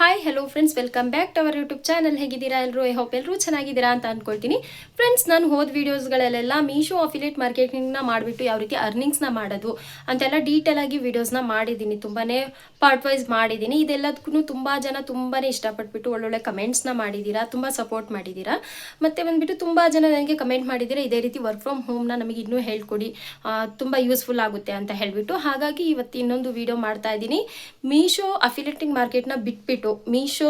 Hi hello friends, welcome back to our YouTube channel. ಹೇಗಿದ್ದೀರಾ ಎಲ್ಲರೂ? I hope ಎಲ್ಲರೂ ಚೆನ್ನಾಗಿದ್ದೀರಾ ಅಂತ ಅಂದ್ಕೊಳ್ತೀನಿ. ಫ್ರೆಂಡ್ಸ್, ನಾನು ಹೋದ ವೀಡಿಯೋಸ್ಗಳಲ್ಲೆಲ್ಲ ಮೀಶೋ ಅಫಿಲಿಯೇಟ್ ಮಾರ್ಕೆಟಿಂಗ್ನ ಮಾಡಿಬಿಟ್ಟು ಯಾವ ರೀತಿ ಅರ್ನಿಂಗ್ಸ್ನ ಮಾಡೋದು ಅಂತೆಲ್ಲ ಡೀಟೇಲ್ ಆಗಿ ವೀಡಿಯೋಸ್ನ ಮಾಡಿದ್ದೀನಿ. ತುಂಬಾ ಪಾರ್ಟ್ ವೈಸ್ ಮಾಡಿದ್ದೀನಿ. ಇದೆಲ್ಲದಕ್ಕೂ ತುಂಬ ಜನ ತುಂಬಾ ಇಷ್ಟಪಟ್ಬಿಟ್ಟು ಒಳ್ಳೊಳ್ಳೆ ಕಮೆಂಟ್ಸ್ನ ಮಾಡಿದ್ದೀರಾ, ತುಂಬ ಸಪೋರ್ಟ್ ಮಾಡಿದ್ದೀರಾ. ಮತ್ತು ಬಂದುಬಿಟ್ಟು ತುಂಬ ಜನ ನನಗೆ ಕಮೆಂಟ್ ಮಾಡಿದ್ದೀರಾ ಇದೇ ರೀತಿ ವರ್ಕ್ ಫ್ರಮ್ ಹೋಮ್ನ ನಮಗೆ ಇನ್ನೂ ಹೇಳ್ಕೊಡಿ, ತುಂಬ ಯೂಸ್ಫುಲ್ ಆಗುತ್ತೆ ಅಂತ ಹೇಳಿಬಿಟ್ಟು. ಹಾಗಾಗಿ ಇವತ್ತು ಇನ್ನೊಂದು ವೀಡಿಯೋ ಮಾಡ್ತಾ ಇದ್ದೀನಿ. ಮೀಶೋ ಅಫಿಲಿಯೇಟಿಂಗ್ ಮಾರ್ಕೆಟ್ನ ಬಿಟ್ಬಿಟ್ಟು ಮೀಶೋ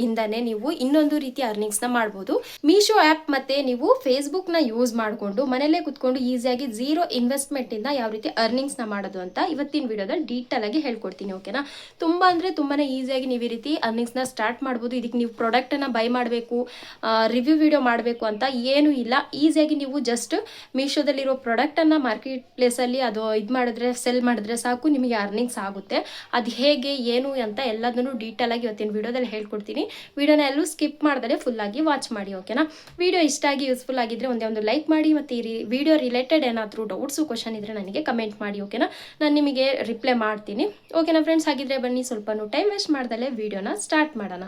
ಇಂದಾನೆ ನೀವು ಇನ್ನೊಂದು ರೀತಿ ಅರ್ನಿಂಗ್ಸ್ನ ಮಾಡ್ಬೋದು. ಮೀಶೋ ಆ್ಯಪ್ ಮತ್ತೆ ನೀವು ಫೇಸ್ಬುಕ್ನ ಯೂಸ್ ಮಾಡಿಕೊಂಡು ಮನೆಯಲ್ಲೇ ಕುತ್ಕೊಂಡು ಈಸಿಯಾಗಿ ಝೀರೋ ಇನ್ವೆಸ್ಟ್ಮೆಂಟ್ ಇಂದ ಯಾವ ರೀತಿ ಅರ್ನಿಂಗ್ಸ್ನ ಮಾಡೋದು ಅಂತ ಇವತ್ತಿನ ವಿಡಿಯೋದಲ್ಲಿ ಡೀಟೇಲ್ ಆಗಿ ಹೇಳ್ಕೊಡ್ತೀನಿ. ಓಕೆನಾ? ತುಂಬಾ ಅಂದರೆ ತುಂಬಾನೇ ಈಸಿಯಾಗಿ ನೀವು ಈ ರೀತಿ ಅರ್ನಿಂಗ್ಸ್ನ ಸ್ಟಾರ್ಟ್ ಮಾಡ್ಬೋದು. ಇದಕ್ಕೆ ನೀವು ಪ್ರಾಡಕ್ಟನ್ನು ಬೈ ಮಾಡಬೇಕು, ರಿವ್ಯೂ ವಿಡಿಯೋ ಮಾಡಬೇಕು ಅಂತ ಏನೂ ಇಲ್ಲ. ಈಸಿಯಾಗಿ ನೀವು ಜಸ್ಟ್ ಮೀಶೋದಲ್ಲಿರೋ ಪ್ರಾಡಕ್ಟನ್ನು ಮಾರ್ಕೆಟ್ ಪ್ಲೇಸಲ್ಲಿ ಅದು ಇದು ಮಾಡಿದ್ರೆ, ಸೆಲ್ ಮಾಡಿದ್ರೆ ಸಾಕು, ನಿಮಗೆ ಅರ್ನಿಂಗ್ಸ್ ಆಗುತ್ತೆ. ಅದು ಹೇಗೆ ಏನು ಅಂತ ಎಲ್ಲದನ್ನು ಡೀಟೇಲ್ ಆಗಿ ಇವತ್ತಿನ ವಿಡಿಯೋದಲ್ಲಿ ಹೇಳ್ಕೊಡ್ತೀನಿ. ವಿಡಿಯೋನ ಎಲ್ಲೂ ಸ್ಕಿಪ್ ಮಾಡಿದ್ರೆ ಫುಲ್ ಆಗಿ ವಾಚ್ ಮಾಡಿ. ಓಕೆನಾ? ವಿಡಿಯೋ ಇಷ್ಟ ಆಗಿ ಯೂಸ್ಫುಲ್ ಆಗಿದ್ರೆ ಒಂದೇ ಒಂದು ಲೈಕ್ ಮಾಡಿ. ಮತ್ತು ಈ ವಿಡಿಯೋ ರಿಲೇಟೆಡ್ ಏನಾದರೂ ಡೌಟ್ಸು ಕ್ವಶನ್ ಇದ್ರೆ ನನಗೆ ಕಮೆಂಟ್ ಮಾಡಿ. ಓಕೆನಾ? ನಾನು ನಿಮಗೆ ರಿಪ್ಲೈ ಮಾಡ್ತೀನಿ. ಓಕೆನಾ ಫ್ರೆಂಡ್ಸ್? ಹಾಗಿದ್ರೆ ಬನ್ನಿ, ಸ್ವಲ್ಪ ಟೈಮ್ ವೇಸ್ಟ್ ಮಾಡ್ದಲೇ ವಿಡಿಯೋನ ಸ್ಟಾರ್ಟ್ ಮಾಡೋಣ.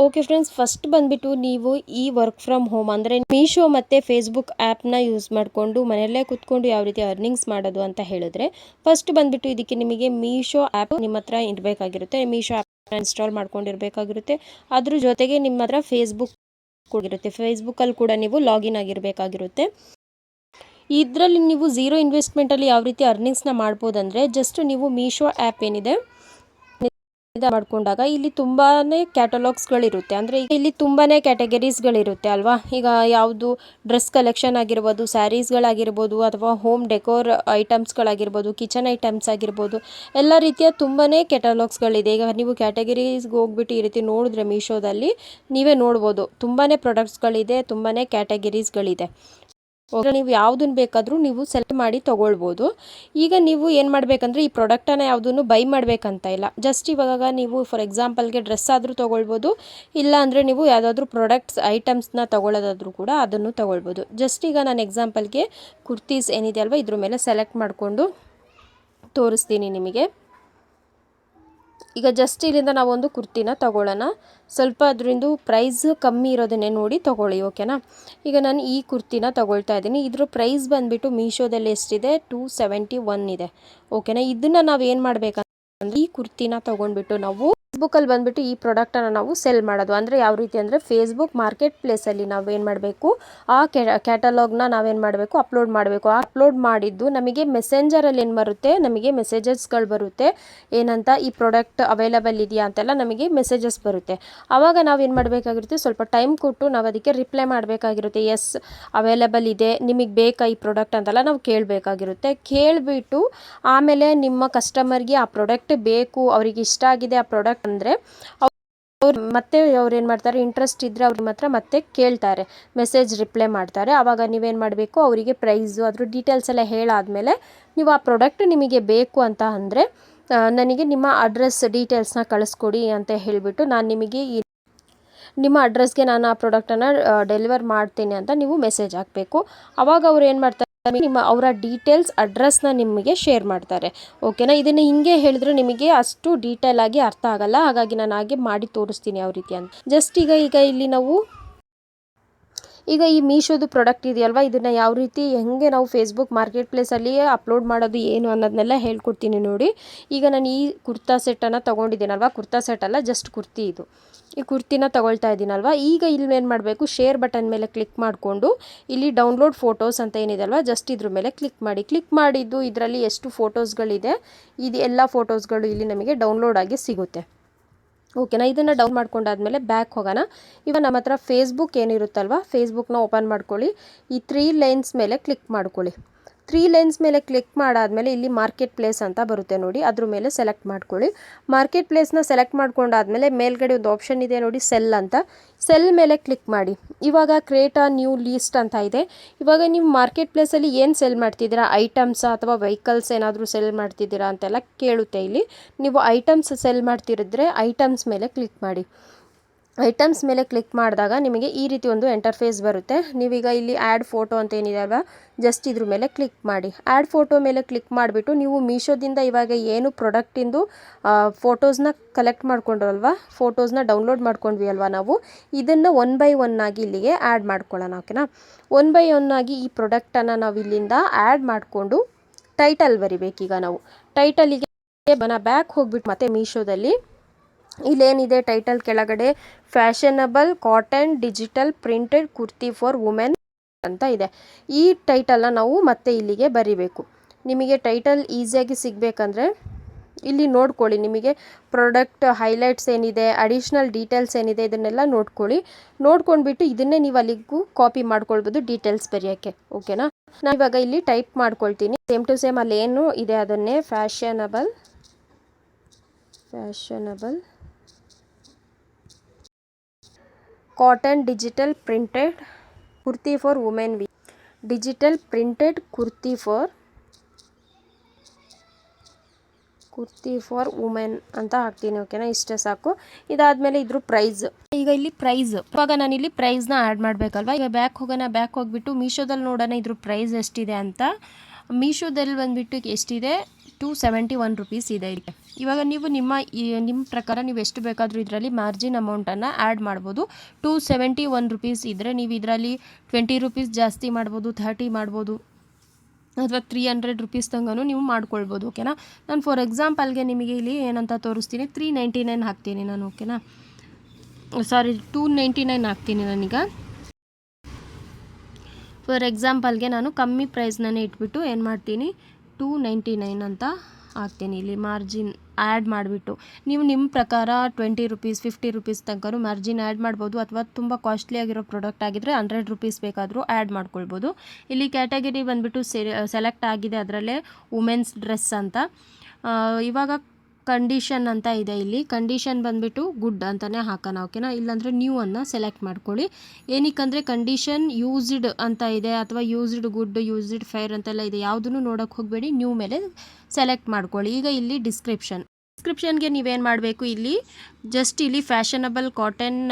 ಓಕೆ ಫ್ರೆಂಡ್ಸ್, ಫಸ್ಟ್ ಬಂದುಬಿಟ್ಟು ನೀವು ಈ ವರ್ಕ್ ಫ್ರಮ್ ಹೋಮ್ ಅಂದರೆ ಮೀಶೋ ಮತ್ತು ಫೇಸ್ಬುಕ್ ಆ್ಯಪ್ನ ಯೂಸ್ ಮಾಡಿಕೊಂಡು ಮನೆಯಲ್ಲೇ ಕೂತ್ಕೊಂಡು ಯಾವ ರೀತಿ ಅರ್ನಿಂಗ್ಸ್ ಮಾಡೋದು ಅಂತ ಹೇಳಿದ್ರೆ, ಫಸ್ಟ್ ಬಂದುಬಿಟ್ಟು ಇದಕ್ಕೆ ನಿಮಗೆ ಮೀಶೋ ಆ್ಯಪ್ ನಿಮ್ಮ ಹತ್ರ ಇರಬೇಕಾಗಿರುತ್ತೆ. ಮೀಶೋ ಆ್ಯಪ್ನ ಇನ್ಸ್ಟಾಲ್ ಮಾಡ್ಕೊಂಡಿರಬೇಕಾಗಿರುತ್ತೆ. ಅದ್ರ ಜೊತೆಗೆ ನಿಮ್ಮ ಹತ್ರ ಫೇಸ್ಬುಕ್ ಕೂಡ ಇರುತ್ತೆ. ಫೇಸ್ಬುಕ್ಕಲ್ಲಿ ಕೂಡ ನೀವು ಲಾಗಿನ್ ಆಗಿರಬೇಕಾಗಿರುತ್ತೆ. ಇದರಲ್ಲಿ ನೀವು ಝೀರೋ ಇನ್ವೆಸ್ಟ್ಮೆಂಟಲ್ಲಿ ಯಾವ ರೀತಿ ಅರ್ನಿಂಗ್ಸ್ನ ಮಾಡ್ಬೋದಂದರೆ, ಜಸ್ಟ್ ನೀವು ಮೀಶೋ ಆ್ಯಪ್ ಏನಿದೆ ಮಾಡ್ಕೊಂಡಾಗ ಇಲ್ಲಿ ತುಂಬಾ ಕ್ಯಾಟಲಾಗ್ಸ್ಗಳಿರುತ್ತೆ. ಅಂದರೆ ಇಲ್ಲಿ ತುಂಬಾ ಕ್ಯಾಟಗರೀಸ್ಗಳಿರುತ್ತೆ ಅಲ್ವಾ. ಈಗ ಯಾವುದು ಡ್ರೆಸ್ ಕಲೆಕ್ಷನ್ ಆಗಿರ್ಬೋದು, ಸ್ಯಾರೀಸ್ಗಳಾಗಿರ್ಬೋದು, ಅಥವಾ ಹೋಮ್ ಡೆಕೋರ್ ಐಟಮ್ಸ್ಗಳಾಗಿರ್ಬೋದು, ಕಿಚನ್ ಐಟಮ್ಸ್ ಆಗಿರ್ಬೋದು, ಎಲ್ಲ ರೀತಿಯ ತುಂಬಾ ಕ್ಯಾಟಲಾಗ್ಸ್ಗಳಿದೆ. ಈಗ ನೀವು ಕ್ಯಾಟಗರೀಸ್ಗೆ ಹೋಗ್ಬಿಟ್ಟು ಈ ರೀತಿ ನೋಡಿದ್ರೆ ಮೀಶೋದಲ್ಲಿ ನೀವೇ ನೋಡ್ಬೋದು, ತುಂಬಾ ಪ್ರಾಡಕ್ಟ್ಸ್ಗಳಿದೆ, ತುಂಬಾ ಕ್ಯಾಟಗರೀಸ್ಗಳಿದೆ. ನೀವು ಯಾವುದನ್ನು ಬೇಕಾದರೂ ನೀವು ಸೆಲೆಕ್ಟ್ ಮಾಡಿ ತೊಗೊಳ್ಬೋದು. ಈಗ ನೀವು ಏನು ಮಾಡಬೇಕಂದ್ರೆ, ಈ ಪ್ರಾಡಕ್ಟನ್ನು ಯಾವುದನ್ನು ಬೈ ಮಾಡಬೇಕಂತ ಇಲ್ಲ. ಜಸ್ಟ್ ಇವಾಗ ನೀವು ಫಾರ್ ಎಕ್ಸಾಂಪಲ್ಗೆ ಡ್ರೆಸ್ ಆದರೂ ತೊಗೊಳ್ಬೋದು, ಇಲ್ಲ ಅಂದರೆ ನೀವು ಯಾವುದಾದ್ರೂ ಪ್ರಾಡಕ್ಟ್ಸ್ ಐಟಮ್ಸ್ನ ತೊಗೊಳ್ಳೋದಾದರೂ ಕೂಡ ಅದನ್ನು ತೊಗೊಳ್ಬೋದು. ಜಸ್ಟ್ ಈಗ ನಾನು ಎಕ್ಸಾಂಪಲ್ಗೆ ಕುರ್ತೀಸ್ ಏನಿದೆ ಅಲ್ವಾ, ಇದ್ರ ಮೇಲೆ ಸೆಲೆಕ್ಟ್ ಮಾಡಿಕೊಂಡು ತೋರಿಸ್ತೀನಿ ನಿಮಗೆ. ಈಗ ಜಸ್ಟ್ ಇಲ್ಲಿಂದ ನಾವೊಂದು ಕುರ್ತಿನ ತೊಗೊಳ್ಳೋಣ. ಸ್ವಲ್ಪ ಅದರಿಂದ ಪ್ರೈಸ್ ಕಮ್ಮಿ ಇರೋದನ್ನೇ ನೋಡಿ ತೊಗೊಳ್ಳಿ. ಓಕೆನಾ? ಈಗ ನಾನು ಈ ಕುರ್ತಿನ ತೊಗೊಳ್ತಾ ಇದ್ದೀನಿ. ಇದ್ರ ಪ್ರೈಸ್ ಬಂದುಬಿಟ್ಟು ಮೀಶೋದಲ್ಲಿ ಎಷ್ಟಿದೆ? 271 ಇದೆ. ಓಕೆನಾ? ಇದನ್ನು ನಾವು ಏನು ಮಾಡಬೇಕಂದ್ರೆ, ಈ ಕುರ್ತಿನ ತೊಗೊಂಡ್ಬಿಟ್ಟು ನಾವು ಫೇಸ್ಬುಕ್ಕಲ್ಲಿ ಬಂದುಬಿಟ್ಟು ಈ ಪ್ರಾಡಕ್ಟನ್ನು ನಾವು ಸೆಲ್ ಮಾಡೋದು. ಅಂದರೆ ಯಾವ ರೀತಿ ಅಂದರೆ, ಫೇಸ್ಬುಕ್ ಮಾರ್ಕೆಟ್ ಪ್ಲೇಸಲ್ಲಿ ನಾವು ಏನು ಮಾಡಬೇಕು, ಆ ಕ್ಯಾಟಲಾಗ್ನ ನಾವೇನು ಮಾಡಬೇಕು, ಅಪ್ಲೋಡ್ ಮಾಡಬೇಕು. ಆ ಅಪ್ಲೋಡ್ ಮಾಡಿದ್ದು ನಮಗೆ ಮೆಸೆಂಜರಲ್ಲಿ ಏನು ಬರುತ್ತೆ, ನಮಗೆ ಮೆಸೇಜಸ್ಗಳು ಬರುತ್ತೆ. ಏನಂತ, ಈ ಪ್ರಾಡಕ್ಟ್ ಅವೈಲಬಲ್ ಇದೆಯಾ ಅಂತೆಲ್ಲ ನಮಗೆ ಮೆಸೇಜಸ್ ಬರುತ್ತೆ. ಆವಾಗ ನಾವೇನು ಮಾಡಬೇಕಾಗಿರುತ್ತೆ, ಸ್ವಲ್ಪ ಟೈಮ್ ಕೊಟ್ಟು ನಾವು ಅದಕ್ಕೆ ರಿಪ್ಲೈ ಮಾಡಬೇಕಾಗಿರುತ್ತೆ. ಎಸ್, ಅವೈಲಬಲ್ ಇದೆ, ನಿಮಗೆ ಬೇಕಾ ಈ ಪ್ರಾಡಕ್ಟ್ ಅಂತೆಲ್ಲ ನಾವು ಕೇಳಬೇಕಾಗಿರುತ್ತೆ. ಕೇಳಿಬಿಟ್ಟು ಆಮೇಲೆ ನಿಮ್ಮ ಕಸ್ಟಮರ್ಗೆ ಆ ಪ್ರಾಡಕ್ಟ್ ಬೇಕು, ಅವ್ರಿಗೆ ಇಷ್ಟ ಆಗಿದೆ ಆ ಪ್ರಾಡಕ್ಟ್ ಅಂದರೆ ಅವ್ರು ಏನು ಮಾಡ್ತಾರೆ, ಇಂಟ್ರೆಸ್ಟ್ ಇದ್ದರೆ ಅವ್ರ ಮಾತ್ರ ಮತ್ತೆ ಕೇಳ್ತಾರೆ, ಮೆಸೇಜ್ ರಿಪ್ಲೈ ಮಾಡ್ತಾರೆ. ಆವಾಗ ನೀವೇನು ಮಾಡಬೇಕು, ಅವರಿಗೆ ಪ್ರೈಸು ಅದ್ರ ಡೀಟೇಲ್ಸ್ ಎಲ್ಲ ಹೇಳಾದಮೇಲೆ, ನೀವು ಆ ಪ್ರಾಡಕ್ಟ್ ನಿಮಗೆ ಬೇಕು ಅಂತ ಅಂದರೆ ನನಗೆ ನಿಮ್ಮ ಅಡ್ರೆಸ್ ಡೀಟೇಲ್ಸ್ನ ಕಳಿಸ್ಕೊಡಿ ಅಂತ ಹೇಳಿಬಿಟ್ಟು ನಾನು ನಿಮಗೆ ನಿಮ್ಮ ಅಡ್ರೆಸ್ಗೆ ನಾನು ಆ ಪ್ರಾಡಕ್ಟನ್ನು ಡೆಲಿವರ್ ಮಾಡ್ತೀನಿ ಅಂತ ನೀವು ಮೆಸೇಜ್ ಹಾಕಬೇಕು. ಆವಾಗ ಅವ್ರು ಏನು ಮಾಡ್ತಾರೆ, ಅವರ ಡೀಟೇಲ್ಸ್ ಅಡ್ರೆಸ್ನ ನಿಮಗೆ ಶೇರ್ ಮಾಡ್ತಾರೆ. ಓಕೆನಾ? ಇದನ್ನು ಹಿಂಗೆ ಹೇಳಿದ್ರೆ ನಿಮಗೆ ಅಷ್ಟು ಡೀಟೇಲ್ ಆಗಿ ಅರ್ಥ ಆಗಲ್ಲ. ಹಾಗಾಗಿ ನಾನು ಹಾಗೆ ಮಾಡಿ ತೋರಿಸ್ತೀನಿ ಯಾವ ರೀತಿ ಅಂತ. ಜಸ್ಟ್ ಈಗ ಇಲ್ಲಿ ನಾವು ಈ ಮೀಶೋದು ಪ್ರಾಡಕ್ಟ್ ಇದೆಯಲ್ವಾ, ಇದನ್ನು ಯಾವ ರೀತಿ ಹೆಂಗೆ ನಾವು ಫೇಸ್ಬುಕ್ ಮಾರ್ಕೆಟ್ ಪ್ಲೇಸಲ್ಲಿ ಅಪ್ಲೋಡ್ ಮಾಡೋದು ಏನು ಅನ್ನೋದನ್ನೆಲ್ಲ ಹೇಳ್ಕೊಡ್ತೀನಿ ನೋಡಿ. ಈಗ ನಾನು ಈ ಕುರ್ತಾ ಸೆಟ್ಟನ್ನು ತೊಗೊಂಡಿದ್ದೀನಲ್ವ, ಕುರ್ತಾ ಸೆಟ್ ಅಲ್ಲ, ಜಸ್ಟ್ ಕುರ್ತಿ ಇದು. ಈ ಕುರ್ತಿನ ತೊಗೊಳ್ತಾ ಇದ್ದೀನಲ್ವ. ಈಗ ಇಲ್ಲಿ ಏನು ಮಾಡಬೇಕು, ಶೇರ್ ಬಟನ್ ಮೇಲೆ ಕ್ಲಿಕ್ ಮಾಡಿಕೊಂಡು ಇಲ್ಲಿ ಡೌನ್ಲೋಡ್ ಫೋಟೋಸ್ ಅಂತ ಏನಿದೆ ಅಲ್ವಾ, ಜಸ್ಟ್ ಇದ್ರ ಮೇಲೆ ಕ್ಲಿಕ್ ಮಾಡಿ. ಕ್ಲಿಕ್ ಮಾಡಿದ್ದು ಇದರಲ್ಲಿ ಎಷ್ಟು ಫೋಟೋಸ್ಗಳಿದೆ, ಇದು ಎಲ್ಲ ಫೋಟೋಸ್ಗಳು ಇಲ್ಲಿ ನಮಗೆ ಡೌನ್ಲೋಡ್ ಆಗಿ ಸಿಗುತ್ತೆ. ಓಕೆನಾ? ಇದನ್ನು ಡೌನ್ ಮಾಡ್ಕೊಂಡಾದ್ಮೇಲೆ ಬ್ಯಾಕ್ ಹೋಗೋಣ. ಇವಾಗ ನಮ್ಮ ಹತ್ರ ಫೇಸ್ಬುಕ್ ಏನಿರುತ್ತಲ್ವ, ಫೇಸ್ಬುಕ್ನ ಓಪನ್ ಮಾಡ್ಕೊಳ್ಳಿ. ಈ 3 ಲೈನ್ಸ್ ಮೇಲೆ ಕ್ಲಿಕ್ ಮಾಡ್ಕೊಳ್ಳಿ. 3 ಲೈನ್ಸ್ ಮೇಲೆ ಕ್ಲಿಕ್ ಮಾಡಾದಮೇಲೆ ಇಲ್ಲಿ ಮಾರ್ಕೆಟ್ ಪ್ಲೇಸ್ ಅಂತ ಬರುತ್ತೆ ನೋಡಿ, ಅದ್ರ ಮೇಲೆ ಸೆಲೆಕ್ಟ್ ಮಾಡ್ಕೊಳ್ಳಿ. ಮಾರ್ಕೆಟ್ ಪ್ಲೇಸ್ನ ಸೆಲೆಕ್ಟ್ ಮಾಡ್ಕೊಂಡಾದ್ಮೇಲೆ ಮೇಲ್ಗಡೆ ಒಂದು ಆಪ್ಷನ್ ಇದೆ ನೋಡಿ, ಸೆಲ್ ಅಂತ. ಸೆಲ್ ಮೇಲೆ ಕ್ಲಿಕ್ ಮಾಡಿ. ಇವಾಗ ಕ್ರಿಯೇಟ್ ಅ ನ್ಯೂ ಲೀಸ್ಟ್ ಅಂತ ಇದೆ. ಇವಾಗ ನೀವು ಮಾರ್ಕೆಟ್ ಪ್ಲೇಸಲ್ಲಿ ಏನು ಸೆಲ್ ಮಾಡ್ತಿದ್ದೀರಾ, ಐಟಮ್ಸಾ ಅಥವಾ ವೆಹಿಕಲ್ಸ್ ಏನಾದರೂ ಸೆಲ್ ಮಾಡ್ತಿದ್ದೀರಾ ಅಂತೆಲ್ಲ ಕೇಳುತ್ತೆ ಇಲ್ಲಿ. ನೀವು ಐಟಮ್ಸ್ ಸೆಲ್ ಮಾಡ್ತಿರಿದ್ರೆ ಐಟಮ್ಸ್ ಮೇಲೆ ಕ್ಲಿಕ್ ಮಾಡಿ. ಐಟಮ್ಸ್ ಮೇಲೆ ಕ್ಲಿಕ್ ಮಾಡಿದಾಗ ನಿಮಗೆ ಈ ರೀತಿ ಒಂದು ಇಂಟರ್ಫೇಸ್ ಬರುತ್ತೆ. ನೀವೀಗ ಇಲ್ಲಿ ಆ್ಯಡ್ ಫೋಟೋ ಅಂತ ಏನಿದೆ ಅಲ್ವಾ, ಜಸ್ಟ್ ಇದ್ರ ಮೇಲೆ ಕ್ಲಿಕ್ ಮಾಡಿ. ಆ್ಯಡ್ ಫೋಟೋ ಮೇಲೆ ಕ್ಲಿಕ್ ಮಾಡಿಬಿಟ್ಟು ನೀವು ಮೀಶೋದಿಂದ ಇವಾಗ ಏನು ಪ್ರಾಡಕ್ಟಿಂದು ಫೋಟೋಸ್ನ ಕಲೆಕ್ಟ್ ಮಾಡ್ಕೊಂಡ್ರಲ್ವಾ, ಫೋಟೋಸ್ನ ಡೌನ್ಲೋಡ್ ಮಾಡ್ಕೊಂಡ್ವಿ ಅಲ್ವಾ, ನಾವು ಇದನ್ನು 1 by 1 ಆಗಿ ಇಲ್ಲಿಗೆ ಆ್ಯಡ್ ಮಾಡ್ಕೊಳ್ಳೋಣ. ಓಕೆನಾ, 1 by 1 ಆಗಿ ಈ ಪ್ರಾಡಕ್ಟನ್ನು ನಾವು ಇಲ್ಲಿಂದ ಆ್ಯಡ್ ಮಾಡಿಕೊಂಡು ಟೈಟಲ್ ಬರಿಬೇಕೀಗ ನಾವು. ಟೈಟಲಿಗೆ ಬ್ಯಾಕ್ ಹೋಗ್ಬಿಟ್ಟು ಮತ್ತೆ ಮೀಶೋದಲ್ಲಿ ಇಲ್ಲೇನಿದೆ ಟೈಟಲ್ ಕೆಳಗಡೆ fashionable cotton digital printed kurti for women ಅಂತ ಇದೆ. ಈ ಟೈಟಲ್ನ ನಾವು ಮತ್ತೆ ಇಲ್ಲಿಗೆ ಬರಿಬೇಕು. ನಿಮಗೆ ಟೈಟಲ್ ಈಸಿಯಾಗಿ ಸಿಗಬೇಕಂದ್ರೆ ಇಲ್ಲಿ ನೋಡ್ಕೊಳ್ಳಿ, ನಿಮಗೆ ಪ್ರಾಡಕ್ಟ್ ಹೈಲೈಟ್ಸ್ ಏನಿದೆ, ಅಡಿಷ್ನಲ್ ಡೀಟೇಲ್ಸ್ ಏನಿದೆ, ಇದನ್ನೆಲ್ಲ ನೋಡ್ಕೊಂಡ್ಬಿಟ್ಟು ಇದನ್ನೇ ನೀವು ಅಲ್ಲಿಗೂ ಕಾಪಿ ಮಾಡ್ಕೊಳ್ಬೋದು ಡೀಟೇಲ್ಸ್ ಬರೆಯೋಕ್ಕೆ. ಓಕೆನಾ, ನಾನು ಇವಾಗ ಇಲ್ಲಿ ಟೈಪ್ ಮಾಡ್ಕೊಳ್ತೀನಿ. ಸೇಮ್ ಟು ಸೇಮ್ ಅಲ್ಲಿ ಏನು ಇದೆ ಅದನ್ನೇ fashionable cotton digital printed kurti for women digital printed kurti for women ಅಂತ ಹಾಕ್ತೀನಿ. ಓಕೆನಾ, ಇಷ್ಟೇ ಸಾಕು. ಇದಾದಮೇಲೆ ಇದ್ರ ಪ್ರೈಸ್, ಈಗ ಇಲ್ಲಿ ಪ್ರೈಸ್, ಇವಾಗ ನಾನಿಲ್ಲಿ ಪ್ರೈಸ್ನ ಆ್ಯಡ್ ಮಾಡಬೇಕಲ್ವಾ. ಈಗ ಬ್ಯಾಕ್ ಹೋಗ್ಬಿಟ್ಟು ಮೀಶೋದಲ್ಲಿ ನೋಡೋಣ ಇದ್ರ ಪ್ರೈಸ್ ಎಷ್ಟಿದೆ ಅಂತ. ಮೀಶೋದಲ್ಲಿ ಬಂದುಬಿಟ್ಟು ಎಷ್ಟಿದೆ, 271 rupees ಇದೆ ಇದಕ್ಕೆ. ಇವಾಗ ನೀವು ನಿಮ್ಮ ಪ್ರಕಾರ ನೀವು ಎಷ್ಟು ಬೇಕಾದರೂ ಇದರಲ್ಲಿ ಮಾರ್ಜಿನ್ ಅಮೌಂಟನ್ನು ಆ್ಯಡ್ ಮಾಡ್ಬೋದು. 271 rupees ಇದ್ದರೆ ನೀವು ಇದರಲ್ಲಿ 20 rupees ಜಾಸ್ತಿ ಮಾಡ್ಬೋದು, 30 ಮಾಡ್ಬೋದು, ಅಥವಾ 300 rupees ತನಕನೂ ನೀವು ಮಾಡ್ಕೊಳ್ಬೋದು. ಓಕೆನಾ, ನಾನು ಫಾರ್ ಎಕ್ಸಾಂಪಲ್ಗೆ ನಿಮಗೆ ಇಲ್ಲಿ ಏನಂತ ತೋರಿಸ್ತೀನಿ, 399 ಹಾಕ್ತೀನಿ ನಾನು. ಓಕೆನಾ, ಸಾರಿ 299 ಹಾಕ್ತೀನಿ ನಾನೀಗ. ಫಾರ್ ಎಕ್ಸಾಂಪಲ್ಗೆ ನಾನು ಕಮ್ಮಿ ಪ್ರೈಸ್ನೇ ಇಟ್ಬಿಟ್ಟು ಏನು ಮಾಡ್ತೀನಿ, 299 ಅಂತ ಹಾಕ್ತೀನಿ. ಇಲ್ಲಿ ಮಾರ್ಜಿನ್ ಆ್ಯಡ್ ಮಾಡಿಬಿಟ್ಟು ನೀವು ನಿಮ್ಮ ಪ್ರಕಾರ 20 rupees 50 rupees ತನಕ ಮಾರ್ಜಿನ್ ಆ್ಯಡ್ ಮಾಡ್ಬೋದು, ಅಥವಾ ತುಂಬ ಕಾಸ್ಟ್ಲಿ ಆಗಿರೋ ಪ್ರಾಡಕ್ಟ್ ಆಗಿದ್ದರೆ 100 rupees ಬೇಕಾದರೂ ಆ್ಯಡ್ ಮಾಡ್ಕೊಳ್ಬೋದು. ಇಲ್ಲಿ ಕ್ಯಾಟಗರಿ ಬಂದುಬಿಟ್ಟು ಸೆಲೆಕ್ಟ್ ಆಗಿದೆ, ಅದರಲ್ಲೇ ವುಮೆನ್ಸ್ ಡ್ರೆಸ್ ಅಂತ. ಇವಾಗ ಕಂಡೀಷನ್ ಅಂತ ಇದೆ, ಇಲ್ಲಿ ಕಂಡೀಷನ್ ಬಂದುಬಿಟ್ಟು ಗುಡ್ ಅಂತಲೇ ಹಾಕೋಣ. ಓಕೆನಾ, ಇಲ್ಲಾಂದರೆ ನ್ಯೂ ಅನ್ನು ಸೆಲೆಕ್ಟ್ ಮಾಡ್ಕೊಳ್ಳಿ. ಏನಕ್ಕಂದರೆ ಕಂಡೀಷನ್ ಯೂಸ್ಡ್ ಅಂತ ಇದೆ, ಅಥವಾ ಯೂಸ್ಡ್ ಗುಡ್, ಯೂಸ್ಡ್ ಫೇರ್ ಅಂತೆಲ್ಲ ಇದೆ. ಯಾವುದನ್ನು ನೋಡೋಕ್ಕೆ ಹೋಗಬೇಡಿ, ನ್ಯೂ ಮೇಲೆ ಸೆಲೆಕ್ಟ್ ಮಾಡ್ಕೊಳ್ಳಿ. ಈಗ ಇಲ್ಲಿ ಡಿಸ್ಕ್ರಿಪ್ಷನ್ಗೆ ನೀವೇನು ಮಾಡಬೇಕು, ಇಲ್ಲಿ ಜಸ್ಟ್ ಇಲ್ಲಿ fashionable cotton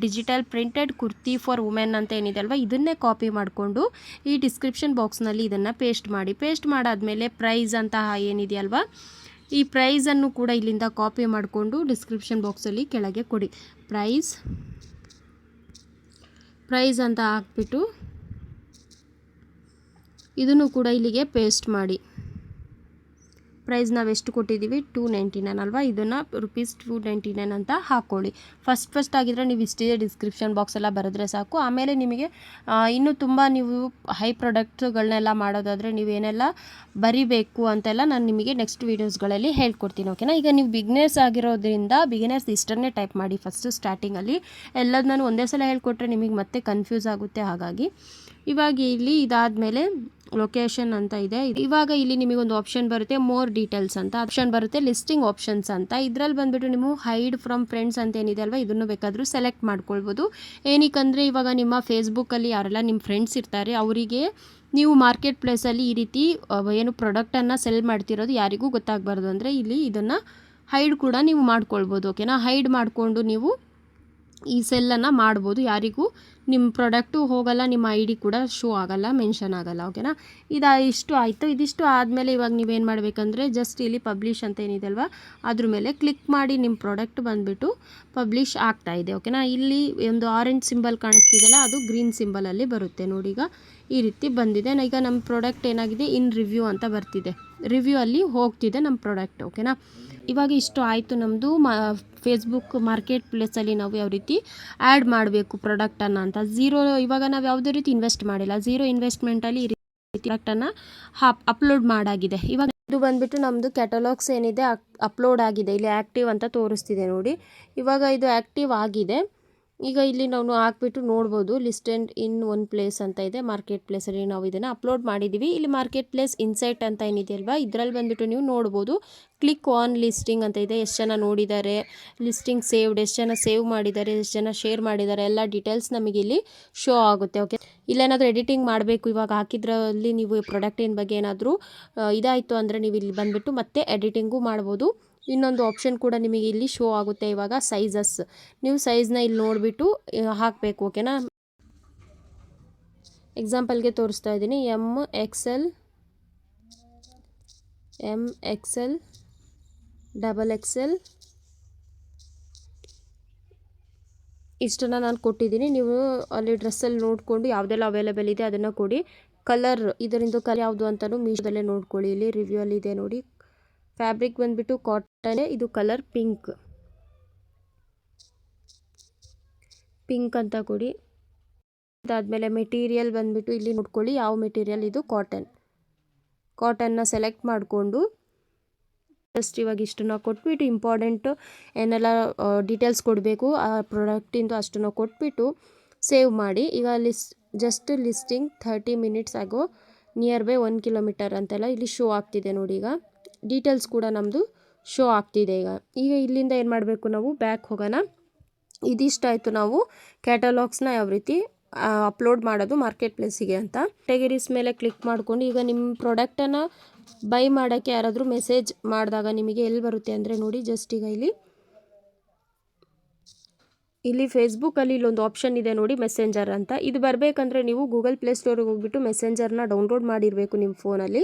digital printed kurti for women ಅಂತ ಏನಿದೆ ಅಲ್ವಾ, ಇದನ್ನೇ ಕಾಪಿ ಮಾಡಿಕೊಂಡು ಈ ಡಿಸ್ಕ್ರಿಪ್ಷನ್ ಬಾಕ್ಸ್ನಲ್ಲಿ ಇದನ್ನು ಪೇಸ್ಟ್ ಮಾಡಾದಮೇಲೆ ಪ್ರೈಸ್ ಅಂತ ಏನಿದೆಯಲ್ವಾ, ಈ ಪ್ರೈಸನ್ನು ಕೂಡ ಇಲ್ಲಿಂದ ಕಾಪಿ ಮಾಡಿಕೊಂಡು ಡಿಸ್ಕ್ರಿಪ್ಷನ್ ಬಾಕ್ಸಲ್ಲಿ ಕೆಳಗೆ ಕೊಡಿ. ಪ್ರೈಸ್ ಅಂತ ಹಾಕ್ಬಿಟ್ಟು ಇದನ್ನು ಕೂಡ ಇಲ್ಲಿಗೆ ಪೇಸ್ಟ್ ಮಾಡಿ. ಪ್ರೈಸ್ ನಾವು ಎಷ್ಟು ಕೊಟ್ಟಿದ್ದೀವಿ, 299 ಅಲ್ವಾ, ಇದನ್ನು ₹299 ಅಂತ ಹಾಕ್ಕೊಳ್ಳಿ. ಫಸ್ಟ್ ಆಗಿದ್ರೆ ನೀವು ಇಷ್ಟೇ ಡಿಸ್ಕ್ರಿಪ್ಷನ್ ಬಾಕ್ಸ್ ಎಲ್ಲ ಬರೆದ್ರೆ ಸಾಕು. ಆಮೇಲೆ ನಿಮಗೆ ಇನ್ನೂ ತುಂಬ ನೀವು ಹೈ ಪ್ರಾಡಕ್ಟ್ಗಳನ್ನೆಲ್ಲ ಮಾಡೋದಾದರೆ ನೀವೇನೆಲ್ಲ ಬರಿಬೇಕು ಅಂತೆಲ್ಲ ನಾನು ನಿಮಗೆ ನೆಕ್ಸ್ಟ್ ವೀಡಿಯೋಸ್ಗಳಲ್ಲಿ ಹೇಳ್ಕೊಡ್ತೀನಿ. ಓಕೆನಾ, ಈಗ ನೀವು ಬಿಗ್ನರ್ಸ್ ಆಗಿರೋದ್ರಿಂದ ಬಿಗಿನರ್ಸ್ ಇಷ್ಟನ್ನೇ ಟೈಪ್ ಮಾಡಿ ಫಸ್ಟು ಸ್ಟಾರ್ಟಿಂಗಲ್ಲಿ. ಎಲ್ಲದು ನಾನು ಒಂದೇ ಸಲ ಹೇಳ್ಕೊಟ್ರೆ ನಿಮಗೆ ಮತ್ತೆ ಕನ್ಫ್ಯೂಸ್ ಆಗುತ್ತೆ. ಹಾಗಾಗಿ ಇವಾಗ ಇಲ್ಲಿ ಇದಾದಮೇಲೆ ಲೊಕೇಶನ್ ಅಂತ ಇದೆ. ಇವಾಗ ಇಲ್ಲಿ ನಿಮಗೊಂದು ಆಪ್ಷನ್ ಬರುತ್ತೆ, ಮೋರ್ ಡೀಟೇಲ್ಸ್ ಅಂತ ಆಪ್ಷನ್ ಬರುತ್ತೆ, ಲಿಸ್ಟಿಂಗ್ ಆಪ್ಷನ್ಸ್ ಅಂತ. ಇದರಲ್ಲಿ ಬಂದುಬಿಟ್ಟು ನೀವು ಹೈಡ್ ಫ್ರಮ್ ಫ್ರೆಂಡ್ಸ್ ಅಂತ ಏನಿದೆ ಅಲ್ವಾ, ಇದನ್ನು ಬೇಕಾದರೂ ಸೆಲೆಕ್ಟ್ ಮಾಡ್ಕೊಳ್ಬೋದು. ಏನಕ್ಕಂದರೆ ಇವಾಗ ನಿಮ್ಮ ಫೇಸ್ಬುಕ್ಕಲ್ಲಿ ಯಾರೆಲ್ಲ ನಿಮ್ಮ ಫ್ರೆಂಡ್ಸ್ ಇರ್ತಾರೆ ಅವರಿಗೆ ನೀವು ಮಾರ್ಕೆಟ್ ಪ್ಲೇಸಲ್ಲಿ ಈ ರೀತಿ ಏನು ಪ್ರಾಡಕ್ಟನ್ನು ಸೆಲ್ ಮಾಡ್ತಿರೋದು ಯಾರಿಗೂ ಗೊತ್ತಾಗಬಾರ್ದು ಅಂದರೆ ಇಲ್ಲಿ ಇದನ್ನು ಹೈಡ್ ಕೂಡ ನೀವು ಮಾಡ್ಕೊಳ್ಬೋದು. ಓಕೆನಾ, ಹೈಡ್ ಮಾಡಿಕೊಂಡು ನೀವು ಈ ಸೆಲ್ಲನ್ನು ಮಾಡ್ಬೋದು, ಯಾರಿಗೂ ನಿಮ್ಮ ಪ್ರಾಡಕ್ಟು ಹೋಗಲ್ಲ, ನಿಮ್ಮ ID ಕೂಡ ಶೋ ಆಗಲ್ಲ, ಮೆನ್ಷನ್ ಆಗಲ್ಲ. ಓಕೆನಾ, ಇಷ್ಟು ಆಯಿತು. ಇದಿಷ್ಟು ಆದಮೇಲೆ ಇವಾಗ ನೀವೇನು ಮಾಡಬೇಕಂದ್ರೆ ಜಸ್ಟ್ ಇಲ್ಲಿ ಪಬ್ಲಿಷ್ ಅಂತ ಏನಿದೆ ಅಲ್ವಾ, ಅದ್ರ ಮೇಲೆ ಕ್ಲಿಕ್ ಮಾಡಿ ನಿಮ್ಮ ಪ್ರಾಡಕ್ಟ್ ಬಂದುಬಿಟ್ಟು ಪಬ್ಲಿಷ್ ಆಗ್ತಾಯಿದೆ. ಓಕೆನಾ, ಇಲ್ಲಿ ಒಂದು ಆರೆಂಜ್ ಸಿಂಬಲ್ ಕಾಣಿಸ್ತಿದೆಯಲ್ಲ, ಅದು ಗ್ರೀನ್ ಸಿಂಬಲಲ್ಲಿ ಬರುತ್ತೆ ನೋಡಿ. ಈಗ ಈ ರೀತಿ ಬಂದಿದೆ. ಈಗ ನಮ್ಮ ಪ್ರಾಡಕ್ಟ್ ಏನಾಗಿದೆ, ಇನ್ ರಿವ್ಯೂ ಅಂತ ಬರ್ತಿದೆ, ರಿವ್ಯೂ ಅಲ್ಲಿ ಹೋಗ್ತಿದೆ ನಮ್ಮ ಪ್ರಾಡಕ್ಟ್. ಓಕೆನಾ, ಇವಾಗ ಇಷ್ಟು ಆಯಿತು ನಮ್ಮದು ಫೇಸ್ಬುಕ್ ಮಾರ್ಕೆಟ್ ಪ್ಲೇಸಲ್ಲಿ ನಾವು ಯಾವ ರೀತಿ ಆ್ಯಡ್ ಮಾಡಬೇಕು ಪ್ರಾಡಕ್ಟನ್ನು ಅಂತ. ಇವಾಗ ನಾವು ಯಾವುದೇ ರೀತಿ ಇನ್ವೆಸ್ಟ್ ಮಾಡಿಲ್ಲ, ಝೀರೋ ಇನ್ವೆಸ್ಟ್ಮೆಂಟಲ್ಲಿ ಈ ರೀತಿ ಪ್ರಾಡಕ್ಟನ್ನು ಅಪ್ಲೋಡ್ ಮಾಡಾಗಿದೆ. ಇವಾಗ ಇದು ಬಂದುಬಿಟ್ಟು ನಮ್ಮದು ಕ್ಯಾಟಲಾಗ್ಸ್ ಏನಿದೆ ಅಪ್ಲೋಡ್ ಆಗಿದೆ, ಇಲ್ಲಿ ಆ್ಯಕ್ಟಿವ್ ಅಂತ ತೋರಿಸ್ತಿದೆ ನೋಡಿ. ಇವಾಗ ಇದು ಆ್ಯಕ್ಟಿವ್ ಆಗಿದೆ. ಈಗ ಇಲ್ಲಿ ನಾವು ಹಾಕ್ಬಿಟ್ಟು ನೋಡ್ಬೋದು, ಲಿಸ್ಟೆಡ್ ಇನ್ ಒನ್ ಪ್ಲೇಸ್ ಅಂತ ಇದೆ, ಮಾರ್ಕೆಟ್ ಪ್ಲೇಸಲ್ಲಿ ನಾವು ಇದನ್ನು ಅಪ್ಲೋಡ್ ಮಾಡಿದ್ದೀವಿ. ಇಲ್ಲಿ ಮಾರ್ಕೆಟ್ ಪ್ಲೇಸ್ ಇನ್ಸೈಟ್ ಅಂತ ಏನಿದೆಯಲ್ವಾ, ಇದರಲ್ಲಿ ಬಂದುಬಿಟ್ಟು ನೀವು ನೋಡ್ಬೋದು. ಕ್ಲಿಕ್ ಆನ್ ಲಿಸ್ಟಿಂಗ್ ಅಂತ ಇದೆ, ಎಷ್ಟು ಜನ ನೋಡಿದ್ದಾರೆ, ಲಿಸ್ಟಿಂಗ್ ಸೇವ್ಡ್, ಎಷ್ಟು ಜನ ಸೇವ್ ಮಾಡಿದ್ದಾರೆ, ಎಷ್ಟು ಜನ ಶೇರ್ ಮಾಡಿದ್ದಾರೆ, ಎಲ್ಲ ಡೀಟೇಲ್ಸ್ ನಮಗೆ ಇಲ್ಲಿ ಶೋ ಆಗುತ್ತೆ. ಓಕೆ, ಇಲ್ಲೇನಾದರೂ ಎಡಿಟಿಂಗ್ ಮಾಡಬೇಕು, ಇವಾಗ ಹಾಕಿದ್ರಲ್ಲಿ ನೀವು ಪ್ರಾಡಕ್ಟಿನ ಬಗ್ಗೆ ಏನಾದರೂ ಇದಾಯಿತು ಅಂದರೆ ನೀವು ಇಲ್ಲಿ ಬಂದುಬಿಟ್ಟು ಮತ್ತೆ ಎಡಿಟಿಂಗು ಮಾಡ್ಬೋದು. ಇನ್ನೊಂದು ಆಪ್ಷನ್ ಕೂಡ ನಿಮಗೆ ಇಲ್ಲಿ ಶೋ ಆಗುತ್ತೆ ಇವಾಗ ಸೈಜಸ್. ನೀವು ಸೈಜ್ನ ಇಲ್ಲಿ ನೋಡಿಬಿಟ್ಟು ಹಾಕಬೇಕು, ಓಕೆನಾ. ಎಕ್ಸಾಂಪಲ್ಗೆ ತೋರಿಸ್ತಾ ಇದ್ದೀನಿ. XL, MXL, XXL ಇಷ್ಟನ್ನು ನಾನು ಕೊಟ್ಟಿದ್ದೀನಿ. ನೀವು ಅಲ್ಲಿ ಡ್ರೆಸ್ಸಲ್ಲಿ ನೋಡಿಕೊಂಡು ಯಾವುದೆಲ್ಲ ಅವೈಲೇಬಲ್ ಇದೆ ಅದನ್ನು ಕೊಡಿ. ಕಲರ್, ಇದರಿಂದ ಕಲರ್ ಯಾವುದು ಅಂತಲೂ ಮೀಶೋದಲ್ಲೇ ನೋಡ್ಕೊಳ್ಳಿ. ಇಲ್ಲಿ ರಿವ್ಯೂ ಅಲ್ಲಿ ಇದೆ ನೋಡಿ. ಫ್ಯಾಬ್ರಿಕ್ ಬಂದುಬಿಟ್ಟು ಕಾಟನ್, ಇದು ಕಲರ್ ಪಿಂಕ್ ಅಂತ ಕೊಡಿ. ಅದಾದಮೇಲೆ ಮೆಟೀರಿಯಲ್ ಬಂದುಬಿಟ್ಟು ಇಲ್ಲಿ ನೋಡ್ಕೊಳ್ಳಿ ಯಾವ ಮೆಟೀರಿಯಲ್, ಇದು ಕಾಟನ್ನ ಸೆಲೆಕ್ಟ್ ಮಾಡಿಕೊಂಡು ಜಸ್ಟ್ ಇವಾಗ ಇಷ್ಟನ್ನು ಕೊಟ್ಬಿಟ್ಟು ಇಂಪಾರ್ಟೆಂಟು ಏನೆಲ್ಲ ಡೀಟೇಲ್ಸ್ ಕೊಡಬೇಕು ಆ ಪ್ರಾಡಕ್ಟಿಂದು ಅಷ್ಟನ್ನು ಕೊಟ್ಬಿಟ್ಟು ಸೇವ್ ಮಾಡಿ. ಈಗ ಜಸ್ಟ್ ಲಿಸ್ಟಿಂಗ್ 30 ಮಿನಿಟ್ಸ್ ಆಗೋ ನಿಯರ್ ಬೈ 1 ಕಿಲೋಮೀಟರ್ ಅಂತೆಲ್ಲ ಇಲ್ಲಿ ಶೋ ಆಗ್ತಿದೆ ನೋಡಿ. ಈಗ ಡೀಟೇಲ್ಸ್ ಕೂಡ ನಮ್ಮದು ಶೋ ಆಗ್ತಿದೆ. ಈಗ ಇಲ್ಲಿಂದ ಏನು ಮಾಡಬೇಕು, ನಾವು ಬ್ಯಾಕ್ ಹೋಗೋಣ. ಇದಿಷ್ಟಾಯಿತು ನಾವು ಕ್ಯಾಟಲಾಗ್ಸ್ನ ಯಾವ ರೀತಿ ಅಪ್ಲೋಡ್ ಮಾಡೋದು ಮಾರ್ಕೆಟ್ ಪ್ಲೇಸಿಗೆ ಅಂತ. ಕ್ಯಾಟಗರೀಸ್ ಮೇಲೆ ಕ್ಲಿಕ್ ಮಾಡಿಕೊಂಡು ಈಗ ನಿಮ್ಮ ಪ್ರಾಡಕ್ಟನ್ನು ಬೈ ಮಾಡೋಕ್ಕೆ ಯಾರಾದರೂ ಮೆಸೇಜ್ ಮಾಡಿದಾಗ ನಿಮಗೆ ಎಲ್ಲಿ ಬರುತ್ತೆ ಅಂದರೆ ನೋಡಿ, ಜಸ್ಟ್ ಈಗ ಇಲ್ಲಿ ಫೇಸ್ಬುಕ್ಕಲ್ಲಿ ಇಲ್ಲೊಂದು ಆಪ್ಷನ್ ಇದೆ ನೋಡಿ, ಮೆಸೆಂಜರ್ ಅಂತ. ಇದು ಬರಬೇಕಂದ್ರೆ ನೀವು ಗೂಗಲ್ ಪ್ಲೇಸ್ಟೋರಿಗೆ ಹೋಗ್ಬಿಟ್ಟು ಮೆಸೆಂಜರ್ನ ಡೌನ್ಲೋಡ್ ಮಾಡಿರಬೇಕು ನಿಮ್ಮ ಫೋನಲ್ಲಿ.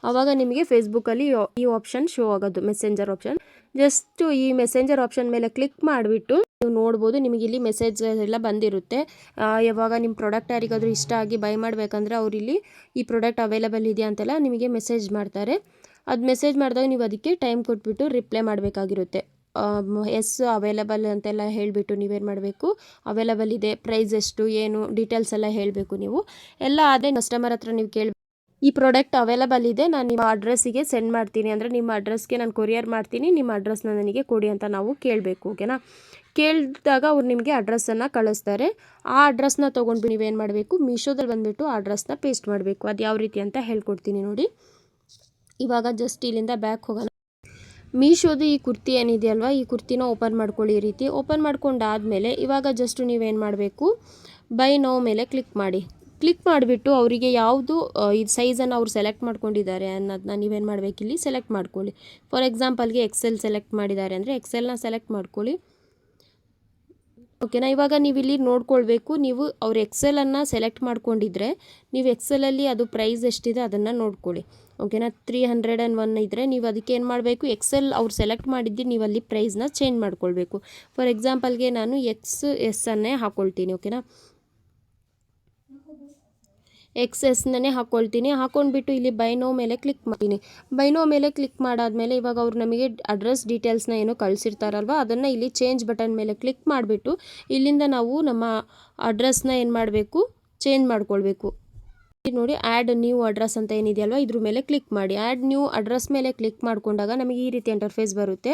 ಆವಾಗ ನಿಮಗೆ ಫೇಸ್ಬುಕ್ಕಲ್ಲಿ ಈ ಆಪ್ಷನ್ ಶೋ ಆಗೋದು, ಮೆಸೆಂಜರ್ ಆಪ್ಷನ್. ಜಸ್ಟ್ ಈ ಮೆಸೆಂಜರ್ ಆಪ್ಷನ್ ಮೇಲೆ ಕ್ಲಿಕ್ ಮಾಡಿಬಿಟ್ಟು ನೀವು ನೋಡ್ಬೋದು, ನಿಮಗೆ ಇಲ್ಲಿ ಮೆಸೇಜ್ ಎಲ್ಲ ಬಂದಿರುತ್ತೆ. ಯಾವಾಗ ನಿಮ್ಮ ಪ್ರಾಡಕ್ಟ್ ಯಾರಿಗಾದರೂ ಇಷ್ಟ ಆಗಿ ಬೈ ಮಾಡಬೇಕಂದ್ರೆ ಅವ್ರು ಇಲ್ಲಿ ಈ ಪ್ರಾಡಕ್ಟ್ ಅವೈಲೇಬಲ್ ಇದೆಯಾ ಅಂತೆಲ್ಲ ನಿಮಗೆ ಮೆಸೇಜ್ ಮಾಡ್ತಾರೆ. ಅದು ಮೆಸೇಜ್ ಮಾಡಿದಾಗ ನೀವು ಅದಕ್ಕೆ ಟೈಮ್ ಕೊಟ್ಬಿಟ್ಟು ರಿಪ್ಲೈ ಮಾಡಬೇಕಾಗಿರುತ್ತೆ. ಎಸ್ ಅವೈಲೇಬಲ್ ಅಂತೆಲ್ಲ ಹೇಳಿಬಿಟ್ಟು ನೀವೇನು ಮಾಡಬೇಕು, ಅವೈಲೇಬಲ್ ಇದೆ, ಪ್ರೈಸ್ ಎಷ್ಟು, ಏನು ಡೀಟೇಲ್ಸ್ ಎಲ್ಲ ಹೇಳಬೇಕು ನೀವು. ಎಲ್ಲ ಅದೇ ಕಸ್ಟಮರ್ ಹತ್ರ ನೀವು ಕೇಳಿ, ಈ ಪ್ರಾಡಕ್ಟ್ ಅವೈಲೇಬಲ್ ಇದೆ, ನಾನು ನಿಮ್ಮ ಅಡ್ರೆಸ್ಸಿಗೆ ಸೆಂಡ್ ಮಾಡ್ತೀನಿ, ಅಂದರೆ ನಿಮ್ಮ ಅಡ್ರೆಸ್ಗೆ ನಾನು ಕೊರಿಯರ್ ಮಾಡ್ತೀನಿ, ನಿಮ್ಮ ಅಡ್ರೆಸ್ನ ನನಗೆ ಕೊಡಿ ಅಂತ ನಾವು ಕೇಳಬೇಕು, ಓಕೆನಾ. ಕೇಳಿದಾಗ ಅವ್ರು ನಿಮಗೆ ಅಡ್ರೆಸ್ಸನ್ನು ಕಳಿಸ್ತಾರೆ. ಆ ಅಡ್ರೆಸ್ನ ತೊಗೊಂಡು ನೀವೇನು ಮಾಡಬೇಕು, ಮೀಶೋದಲ್ಲಿ ಬಂದುಬಿಟ್ಟು ಆ ಅಡ್ರೆಸ್ನ ಪೇಸ್ಟ್ ಮಾಡಬೇಕು. ಅದು ಯಾವ ರೀತಿ ಅಂತ ಹೇಳ್ಕೊಡ್ತೀನಿ ನೋಡಿ. ಇವಾಗ ಜಸ್ಟ್ ಇಲ್ಲಿಂದ ಬ್ಯಾಕ್ ಹೋಗೋಣ. ಮೀಶೋದು ಈ ಕುರ್ತಿ ಏನಿದೆಯಲ್ವ, ಈ ಕುರ್ತಿನ ಓಪನ್ ಮಾಡ್ಕೊಳ್ಳಿ. ಈ ರೀತಿ ಓಪನ್ ಮಾಡ್ಕೊಂಡಾದಮೇಲೆ ಇವಾಗ ಜಸ್ಟ್ ನೀವೇನು ಮಾಡಬೇಕು, ಬೈ ನೋ ಮೇಲೆ ಕ್ಲಿಕ್ ಮಾಡಿ. ಕ್ಲಿಕ್ ಮಾಡಿಬಿಟ್ಟು ಅವರಿಗೆ ಯಾವುದು ಈ ಸೈಜನ್ನು ಅವ್ರು ಸೆಲೆಕ್ಟ್ ಮಾಡ್ಕೊಂಡಿದ್ದಾರೆ ಅನ್ನೋದನ್ನ ನೀವೇನು ಮಾಡಬೇಕು, ಇಲ್ಲಿ ಸೆಲೆಕ್ಟ್ ಮಾಡ್ಕೊಳ್ಳಿ. ಫಾರ್ ಎಕ್ಸಾಂಪಲ್ಗೆ XL ಸೆಲೆಕ್ಟ್ ಮಾಡಿದ್ದಾರೆ ಅಂದರೆ XLನ ಸೆಲೆಕ್ಟ್ ಮಾಡ್ಕೊಳ್ಳಿ, ಓಕೆನಾ. ಇವಾಗ ನೀವು ಇಲ್ಲಿ ನೋಡ್ಕೊಳ್ಬೇಕು, ನೀವು ಅವ್ರು XLನ್ನು ಸೆಲೆಕ್ಟ್ ಮಾಡ್ಕೊಂಡಿದ್ರೆ ನೀವು XLಲ್ಲಿ ಅದು ಪ್ರೈಸ್ ಎಷ್ಟಿದೆ ಅದನ್ನು ನೋಡ್ಕೊಳ್ಳಿ, ಓಕೆನಾ. 301 ಇದ್ದರೆ ನೀವು ಅದಕ್ಕೆ ಏನು ಮಾಡಬೇಕು, XL ಅವ್ರು ಸೆಲೆಕ್ಟ್ ಮಾಡಿದ್ದು ನೀವು ಅಲ್ಲಿ ಪ್ರೈಸ್ನ ಚೇಂಜ್ ಮಾಡ್ಕೊಳ್ಬೇಕು. ಫಾರ್ ಎಕ್ಸಾಂಪಲ್ಗೆ ನಾನು XS ಅನ್ನೇ ಹಾಕ್ಕೊಳ್ತೀನಿ, ಓಕೆನಾ. XSನೇ ಹಾಕ್ಕೊಳ್ತೀನಿ. ಹಾಕ್ಕೊಂಡ್ಬಿಟ್ಟು ಇಲ್ಲಿ ಬೈ ನೋ ಮೇಲೆ ಕ್ಲಿಕ್ ಮಾಡ್ತೀನಿ. ಬೈ ನೋ ಮೇಲೆ ಕ್ಲಿಕ್ ಮಾಡಾದಮೇಲೆ ಇವಾಗ ಅವ್ರು ನಮಗೆ ಅಡ್ರೆಸ್ ಡೀಟೇಲ್ಸ್ನ ಏನೋ ಕಳಿಸಿರ್ತಾರಲ್ವ, ಅದನ್ನು ಇಲ್ಲಿ ಚೇಂಜ್ ಬಟನ್ ಮೇಲೆ ಕ್ಲಿಕ್ ಮಾಡಿಬಿಟ್ಟು ಇಲ್ಲಿಂದ ನಾವು ನಮ್ಮ ಅಡ್ರೆಸ್ನ ಏನು ಮಾಡಬೇಕು, ಚೇಂಜ್ ಮಾಡ್ಕೊಳ್ಬೇಕು. ನೋಡಿ, ಆ್ಯಡ್ ನ್ಯೂ ಅಡ್ರೆಸ್ ಅಂತ ಏನಿದೆಯಲ್ವ ಇದ್ರ ಮೇಲೆ ಕ್ಲಿಕ್ ಮಾಡಿ. ಆ್ಯಡ್ ನ್ಯೂ ಅಡ್ರೆಸ್ ಮೇಲೆ ಕ್ಲಿಕ್ ಮಾಡ್ಕೊಂಡಾಗ ನಮಗೆ ಈ ರೀತಿ ಇಂಟರ್ಫೇಸ್ ಬರುತ್ತೆ.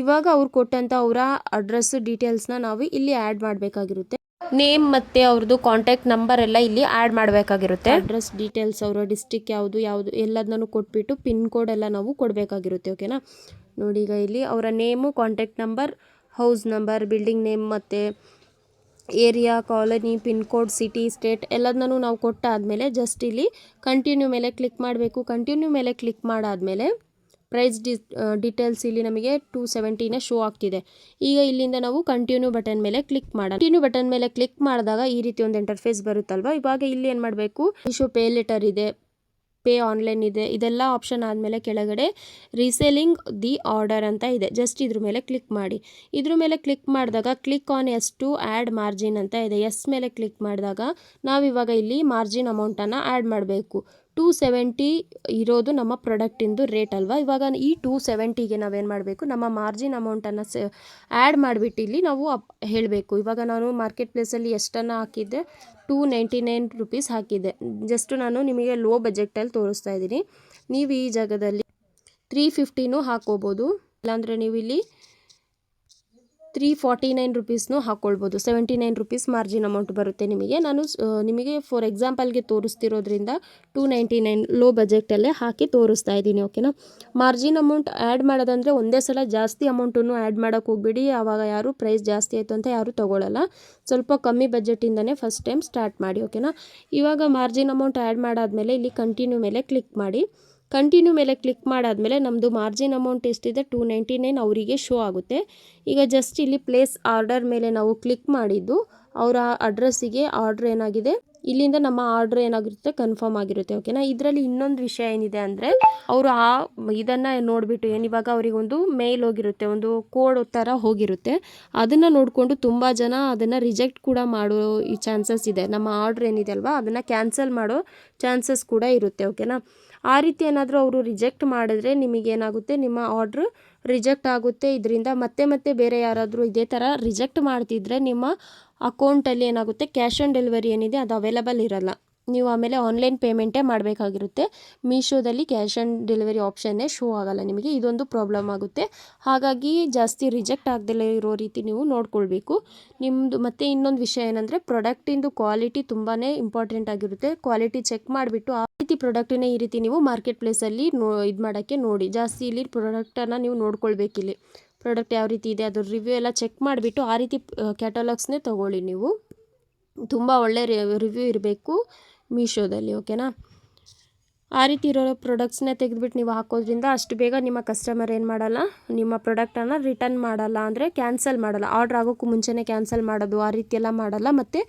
ಇವಾಗ ಅವ್ರು ಕೊಟ್ಟಂಥ ಅವರ ಅಡ್ರೆಸ್ ಡೀಟೇಲ್ಸ್ನ ನಾವು ಇಲ್ಲಿ ಆ್ಯಡ್ ಮಾಡಬೇಕಾಗಿರುತ್ತೆ. ನೇಮ್ ಮತ್ತು ಅವ್ರದ್ದು ಕಾಂಟ್ಯಾಕ್ಟ್ ನಂಬರ್ ಎಲ್ಲ ಇಲ್ಲಿ ಆ್ಯಡ್ ಮಾಡಬೇಕಾಗಿರುತ್ತೆ. ಅಡ್ರೆಸ್ ಡೀಟೇಲ್ಸ್, ಅವರ ಡಿಸ್ಟಿಕ್ ಯಾವುದು ಎಲ್ಲದನ್ನೂ ಕೊಟ್ಬಿಟ್ಟು ಪಿನ್ ಕೋಡ್ ಎಲ್ಲ ನಾವು ಕೊಡಬೇಕಾಗಿರುತ್ತೆ, ಓಕೆನಾ. ನೋಡಿ, ಈಗ ಇಲ್ಲಿ ಅವರ name, contact number, house number, building name ಮತ್ತು area, colony, pin code, city, state ಎಲ್ಲದನ್ನೂ ನಾವು ಕೊಟ್ಟಾದಮೇಲೆ ಜಸ್ಟ್ ಇಲ್ಲಿ ಕಂಟಿನ್ಯೂ ಮೇಲೆ ಕ್ಲಿಕ್ ಮಾಡಬೇಕು. ಕಂಟಿನ್ಯೂ ಮೇಲೆ ಕ್ಲಿಕ್ ಮಾಡಾದಮೇಲೆ ಪ್ರೈಸ್ ಡೀಟೇಲ್ಸ್ ಇಲ್ಲಿ ನಮಗೆ 270ನೇ ಶೋ ಆಗ್ತಿದೆ. ಈಗ ಇಲ್ಲಿಂದ ನಾವು ಕಂಟಿನ್ಯೂ ಬಟನ್ ಮೇಲೆ ಕ್ಲಿಕ್ ಮಾಡೋಣ. ಕಂಟಿನ್ಯೂ ಬಟನ್ ಮೇಲೆ ಕ್ಲಿಕ್ ಮಾಡಿದಾಗ ಈ ರೀತಿ ಒಂದು ಇಂಟರ್ಫೇಸ್ ಬರುತ್ತಲ್ವ. ಇವಾಗ ಇಲ್ಲಿ ಏನು ಮಾಡಬೇಕು, ಮೀಶೋ ಪೇ ಲೆಟರ್ ಇದೆ, ಪೇ ಆನ್ಲೈನ್ ಇದೆ, ಇದೆಲ್ಲ ಆಪ್ಷನ್ ಆದಮೇಲೆ ಕೆಳಗಡೆ ರೀಸೇಲಿಂಗ್ ದಿ ಆರ್ಡರ್ ಅಂತ ಇದೆ. ಜಸ್ಟ್ ಇದ್ರ ಮೇಲೆ ಕ್ಲಿಕ್ ಮಾಡಿ. ಇದ್ರ ಮೇಲೆ ಕ್ಲಿಕ್ ಮಾಡಿದಾಗ click on yes to add margin ಅಂತ ಇದೆ. ಎಸ್ ಮೇಲೆ ಕ್ಲಿಕ್ ಮಾಡಿದಾಗ ನಾವಿವಾಗ ಇಲ್ಲಿ ಮಾರ್ಜಿನ್ ಅಮೌಂಟನ್ನು ಆ್ಯಡ್ ಮಾಡಬೇಕು. 270 ಇರೋದು ನಮ್ಮ ಪ್ರಾಡಕ್ಟಿಂದು ರೇಟ್ ಅಲ್ವಾ. ಇವಾಗ ಈ 270ಗೆ ನಾವೇನು ಮಾಡಬೇಕು, ನಮ್ಮ ಮಾರ್ಜಿನ್ ಅಮೌಂಟನ್ನು ಆ್ಯಡ್ ಮಾಡಿಬಿಟ್ಟು ಇಲ್ಲಿ ನಾವು ಹೇಳಬೇಕು. ಇವಾಗ ನಾನು ಮಾರ್ಕೆಟ್ ಪ್ಲೇಸಲ್ಲಿ ಎಷ್ಟನ್ನು ಹಾಕಿದ್ದೆ, 299 ರುಪೀಸ್ ಹಾಕಿದ್ದೆ. ಜಸ್ಟ್ ನಾನು ನಿಮಗೆ ಲೋ ಬಜೆಟಲ್ಲಿ ತೋರಿಸ್ತಾ ಇದ್ದೀನಿ. ನೀವು ಈ ಜಾಗದಲ್ಲಿ 350ನೂ ಹಾಕೋಬೋದು, ಇಲ್ಲಾಂದರೆ ನೀವು ಇಲ್ಲಿ 349 ರುಪೀಸ್ನೂ ಹಾಕ್ಕೊಳ್ಬೋದು. 79 ರುಪೀಸ್ ಮಾರ್ಜಿನ್ ಅಮೌಂಟ್ ಬರುತ್ತೆ ನಿಮಗೆ. ನಾನು ನಿಮಗೆ ಫಾರ್ ಎಕ್ಸಾಂಪಲ್ಗೆ ತೋರಿಸ್ತಿರೋದ್ರಿಂದ 299 ಲೋ ಬಜೆಟಲ್ಲೇ ಹಾಕಿ ತೋರಿಸ್ತಾ ಇದ್ದೀನಿ, ಓಕೆನಾ. ಮಾರ್ಜಿನ್ ಅಮೌಂಟ್ ಆ್ಯಡ್ ಮಾಡೋದಂದರೆ ಒಂದೇ ಸಲ ಜಾಸ್ತಿ ಅಮೌಂಟನ್ನು ಆ್ಯಡ್ ಮಾಡೋಕ್ಕೆ ಹೋಗ್ಬಿಡಿ. ಆವಾಗ ಯಾರು ಪ್ರೈಸ್ ಜಾಸ್ತಿ ಆಯಿತು ಅಂತ ಯಾರೂ ತೊಗೊಳ್ಳಲ್ಲ. ಸ್ವಲ್ಪ ಕಮ್ಮಿ ಬಜೆಟಿಂದನೇ ಫಸ್ಟ್ ಟೈಮ್ ಸ್ಟಾರ್ಟ್ ಮಾಡಿ, ಓಕೆನಾ. ಇವಾಗ ಮಾರ್ಜಿನ್ ಅಮೌಂಟ್ ಆ್ಯಡ್ ಮಾಡಾದಮೇಲೆ ಇಲ್ಲಿ ಕಂಟಿನ್ಯೂ ಮೇಲೆ ಕ್ಲಿಕ್ ಮಾಡಿ. ಕಂಟಿನ್ಯೂ ಮೇಲೆ ಕ್ಲಿಕ್ ಮಾಡಾದಮೇಲೆ ನಮ್ಮದು ಮಾರ್ಜಿನ್ ಅಮೌಂಟ್ ಎಷ್ಟಿದೆ 299 ಅವರಿಗೆ ಶೋ ಆಗುತ್ತೆ. ಈಗ ಜಸ್ಟ್ ಇಲ್ಲಿ ಪ್ಲೇಸ್ ಆರ್ಡರ್ ಮೇಲೆ ನಾವು ಕ್ಲಿಕ್ ಮಾಡಿದ್ದು ಅವರ ಅಡ್ರೆಸ್ಸಿಗೆ ಆರ್ಡ್ರ್ ಏನಾಗಿದೆ ಇಲ್ಲಿಂದ ನಮ್ಮ ಆರ್ಡ್ರ್ ಏನಾಗಿರುತ್ತೆ ಕನ್ಫರ್ಮ್ ಆಗಿರುತ್ತೆ. ಓಕೆನಾ. ಇದರಲ್ಲಿ ಇನ್ನೊಂದು ವಿಷಯ ಏನಿದೆ ಅಂದರೆ ಅವರು ಇದನ್ನು ನೋಡಿಬಿಟ್ಟು ಏನಿವಾಗ ಅವರಿಗೊಂದು ಮೇಲ್ ಹೋಗಿರುತ್ತೆ, ಒಂದು ಕೋಡ್ ಥರ ಹೋಗಿರುತ್ತೆ, ಅದನ್ನು ನೋಡಿಕೊಂಡು ತುಂಬ ಜನ ಅದನ್ನು ರಿಜೆಕ್ಟ್ ಕೂಡ ಮಾಡೋ ಈ ಚಾನ್ಸಸ್ ಇದೆ. ನಮ್ಮ ಆರ್ಡ್ರ್ ಏನಿದೆ ಅಲ್ವಾ ಅದನ್ನು ಕ್ಯಾನ್ಸಲ್ ಮಾಡೋ ಚಾನ್ಸಸ್ ಕೂಡ ಇರುತ್ತೆ. ಓಕೆನಾ. ಆ ರೀತಿ ಏನಾದರೂ ಅವರು ರಿಜೆಕ್ಟ್ ಮಾಡಿದ್ರೆ ನಿಮಗೇನಾಗುತ್ತೆ, ನಿಮ್ಮ ಆರ್ಡ್ರ್ ರಿಜೆಕ್ಟ್ ಆಗುತ್ತೆ. ಇದರಿಂದ ಮತ್ತೆ ಬೇರೆ ಯಾರಾದರೂ ಇದೇ ಥರ ರಿಜೆಕ್ಟ್ ಮಾಡ್ತಿದ್ರೆ ನಿಮ್ಮ ಅಕೌಂಟಲ್ಲಿ ಏನಾಗುತ್ತೆ ಕ್ಯಾಶ್ ಆನ್ ಡೆಲಿವರಿ ಏನಿದೆ ಅದು ಅವೈಲಬಲ್ ಇರಲ್ಲ. ನೀವು ಆಮೇಲೆ ಆನ್ಲೈನ್ ಪೇಮೆಂಟೇ ಮಾಡಬೇಕಾಗಿರುತ್ತೆ. ಮೀಶೋದಲ್ಲಿ ಕ್ಯಾಶ್ ಆನ್ ಡೆಲಿವರಿ ಆಪ್ಷನ್ನೇ ಶೋ ಆಗಲ್ಲ ನಿಮಗೆ. ಇದೊಂದು ಪ್ರಾಬ್ಲಮ್ ಆಗುತ್ತೆ. ಹಾಗಾಗಿ ಜಾಸ್ತಿ ರಿಜೆಕ್ಟ್ ಆಗದಲ್ಲೇ ಇರೋ ರೀತಿ ನೀವು ನೋಡ್ಕೊಳ್ಬೇಕು. ನಿಮ್ಮದು ಮತ್ತು ಇನ್ನೊಂದು ವಿಷಯ ಏನಂದರೆ ಪ್ರಾಡಕ್ಟಿಂದು ಕ್ವಾಲಿಟಿ ತುಂಬಾ ಇಂಪಾರ್ಟೆಂಟ್ ಆಗಿರುತ್ತೆ. ಕ್ವಾಲಿಟಿ ಚೆಕ್ ಮಾಡಿಬಿಟ್ಟು ಆ ರೀತಿ ಪ್ರಾಡಕ್ಟನ್ನೇ ಈ ರೀತಿ ನೀವು ಮಾರ್ಕೆಟ್ ಪ್ಲೇಸಲ್ಲಿ ಇದು ಮಾಡೋಕ್ಕೆ ನೋಡಿ. ಜಾಸ್ತಿ ಇಲ್ಲಿ ಪ್ರಾಡಕ್ಟನ್ನು ನೀವು ನೋಡ್ಕೊಳ್ಬೇಕಿಲ್ಲಿ. ಪ್ರಾಡಕ್ಟ್ ಯಾವ ರೀತಿ ಇದೆ ಅದ್ರ ರಿವ್ಯೂ ಎಲ್ಲ ಚೆಕ್ ಮಾಡಿಬಿಟ್ಟು ಆ ರೀತಿ ಕ್ಯಾಟಲಾಗ್ಸ್ನೇ ತೊಗೊಳ್ಳಿ ನೀವು. ತುಂಬ ಒಳ್ಳೆ ರಿವ್ಯೂ ಇರಬೇಕು ಮೀಶೋದಲ್ಲಿ. ಓಕೆನಾ. ಆ ರೀತಿ ಇರೋ ಪ್ರಾಡಕ್ಟ್ಸ್ನೇ ತೆಗೆದುಬಿಟ್ಟು ನೀವು ಹಾಕೋದ್ರಿಂದ ಅಷ್ಟು ಬೇಗ ನಿಮ್ಮ ಕಸ್ಟಮರ್ ಏನು ಮಾಡಲ್ಲ, ನಿಮ್ಮ ಪ್ರಾಡಕ್ಟನ್ನು ರಿಟರ್ನ್ ಮಾಡಲ್ಲ, ಅಂದರೆ ಕ್ಯಾನ್ಸಲ್ ಮಾಡಲ್ಲ. ಆರ್ಡ್ರ್ ಆಗೋಕ್ಕೂ ಮುಂಚೆನೇ ಕ್ಯಾನ್ಸಲ್ ಮಾಡೋದು ಆ ರೀತಿ ಎಲ್ಲ ಮಾಡಲ್ಲ. ಮತ್ತು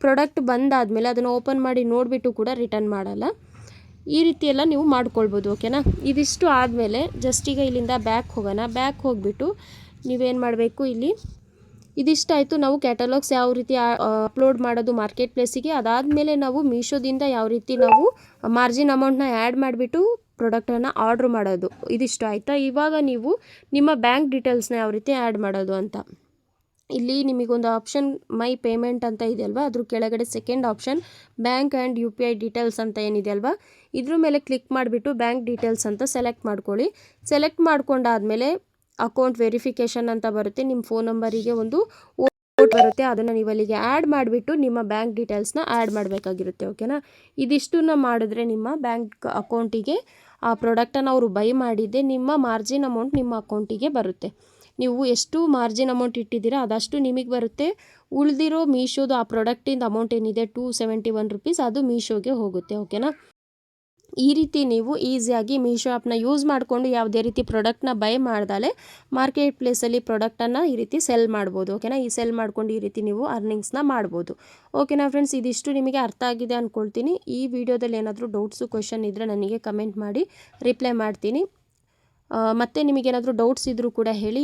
ಪ್ರಾಡಕ್ಟ್ ಬಂದಾದಮೇಲೆ ಅದನ್ನು ಓಪನ್ ಮಾಡಿ ನೋಡಿಬಿಟ್ಟು ಕೂಡ ರಿಟರ್ನ್ ಮಾಡಲ್ಲ. ಈ ರೀತಿ ಎಲ್ಲ ನೀವು ಮಾಡ್ಕೊಳ್ಬೋದು. ಓಕೆನಾ. ಇದಿಷ್ಟು ಆದಮೇಲೆ ಜಸ್ಟ್ ಈಗ ಇಲ್ಲಿಂದ ಬ್ಯಾಕ್ ಹೋಗೋಣ. ಬ್ಯಾಕ್ ಹೋಗಿಬಿಟ್ಟು ನೀವೇನು ಮಾಡಬೇಕು, ಇಲ್ಲಿ ಇದಿಷ್ಟಾಯಿತು ನಾವು ಕ್ಯಾಟಲಾಗ್ಸ್ ಯಾವ ರೀತಿ ಅಪ್ಲೋಡ್ ಮಾಡೋದು ಮಾರ್ಕೆಟ್ ಪ್ಲೇಸಿಗೆ. ಅದಾದಮೇಲೆ ನಾವು ಮೀಶೋದಿಂದ ಯಾವ ರೀತಿ ನಾವು ಮಾರ್ಜಿನ್ ಅಮೌಂಟ್ನ ಆ್ಯಡ್ ಮಾಡಿಬಿಟ್ಟು ಪ್ರಾಡಕ್ಟನ್ನು ಆರ್ಡ್ರ್ ಮಾಡೋದು. ಇದಿಷ್ಟು ಆಯಿತಾ. ಇವಾಗ ನೀವು ನಿಮ್ಮ ಬ್ಯಾಂಕ್ ಡೀಟೇಲ್ಸ್ನ ಯಾವ ರೀತಿ ಆ್ಯಡ್ ಮಾಡೋದು ಅಂತ. ಇಲ್ಲಿ ನಿಮಗೊಂದು ಆಪ್ಷನ್ ಮೈ ಪೇಮೆಂಟ್ ಅಂತ ಇದೆ ಅಲ್ವಾ, ಅದ್ರ ಕೆಳಗಡೆ second option bank and UPI details ಅಂತ ಏನಿದೆ ಅಲ್ವಾ, ಇದ್ರ ಮೇಲೆ ಕ್ಲಿಕ್ ಮಾಡಿಬಿಟ್ಟು ಬ್ಯಾಂಕ್ ಡೀಟೇಲ್ಸ್ ಅಂತ ಸೆಲೆಕ್ಟ್ ಮಾಡ್ಕೊಳ್ಳಿ. ಸೆಲೆಕ್ಟ್ ಮಾಡ್ಕೊಂಡಾದಮೇಲೆ ಅಕೌಂಟ್ ವೆರಿಫಿಕೇಷನ್ ಅಂತ ಬರುತ್ತೆ. ನಿಮ್ಮ ಫೋನ್ ನಂಬರಿಗೆ ಒಂದು ಓಟ್ ಬರುತ್ತೆ, ಅದನ್ನು ನೀವು ಅಲ್ಲಿಗೆ ಆ್ಯಡ್ ಮಾಡಿಬಿಟ್ಟು ನಿಮ್ಮ ಬ್ಯಾಂಕ್ ಡೀಟೇಲ್ಸ್ನ ಆ್ಯಡ್ ಮಾಡಬೇಕಾಗಿರುತ್ತೆ. ಓಕೆನಾ. ಇದಿಷ್ಟನ್ನ ಮಾಡಿದ್ರೆ ನಿಮ್ಮ ಬ್ಯಾಂಕ್ ಅಕೌಂಟಿಗೆ ಆ ಪ್ರಾಡಕ್ಟನ್ನು ಅವರು ಬೈ ಮಾಡಿದ್ದೆ ನಿಮ್ಮ ಮಾರ್ಜಿನ್ ಅಮೌಂಟ್ ನಿಮ್ಮ ಅಕೌಂಟಿಗೆ ಬರುತ್ತೆ. ನೀವು ಎಷ್ಟು ಮಾರ್ಜಿನ್ ಅಮೌಂಟ್ ಇಟ್ಟಿದ್ದೀರಾ ಅದಷ್ಟು ನಿಮಗೆ ಬರುತ್ತೆ. ಉಳಿದಿರೋ ಮೀಶೋದು ಆ ಪ್ರಾಡಕ್ಟಿಂದ ಅಮೌಂಟ್ ಏನಿದೆ 271 ರುಪೀಸ್ ಅದು ಮೀಶೋಗೆ ಹೋಗುತ್ತೆ. ಓಕೆನಾ. ಈ ರೀತಿ ನೀವು ಈಸಿಯಾಗಿ ಮೀಶೋ ಆ್ಯಪ್ನ ಯೂಸ್ ಮಾಡಿಕೊಂಡು ಯಾವುದೇ ರೀತಿ ಪ್ರಾಡಕ್ಟ್ನ ಬೈ ಮಾಡ್ದಲೇ ಮಾರ್ಕೆಟ್ ಪ್ಲೇಸಲ್ಲಿ ಪ್ರಾಡಕ್ಟನ್ನು ಈ ರೀತಿ ಸೆಲ್ ಮಾಡ್ಬೋದು. ಓಕೆನಾ. ಈ ಸೆಲ್ ಮಾಡ್ಕೊಂಡು ಈ ರೀತಿ ನೀವು ಅರ್ನಿಂಗ್ಸ್ನ ಮಾಡ್ಬೋದು. ಓಕೆನಾ ಫ್ರೆಂಡ್ಸ್, ಇದಿಷ್ಟು ನಿಮಗೆ ಅರ್ಥ ಆಗಿದೆ ಅಂದ್ಕೊಳ್ತೀನಿ. ಈ ವಿಡಿಯೋದಲ್ಲಿ ಏನಾದರೂ ಡೌಟ್ಸು ಕ್ವೆಶನ್ ಇದ್ದರೆ ನನಗೆ ಕಮೆಂಟ್ ಮಾಡಿ ರಿಪ್ಲೈ ಮಾಡ್ತೀನಿ. ಮತ್ತು ನಿಮಗೇನಾದರೂ ಡೌಟ್ಸ್ ಇದ್ದರೂ ಕೂಡ ಹೇಳಿ.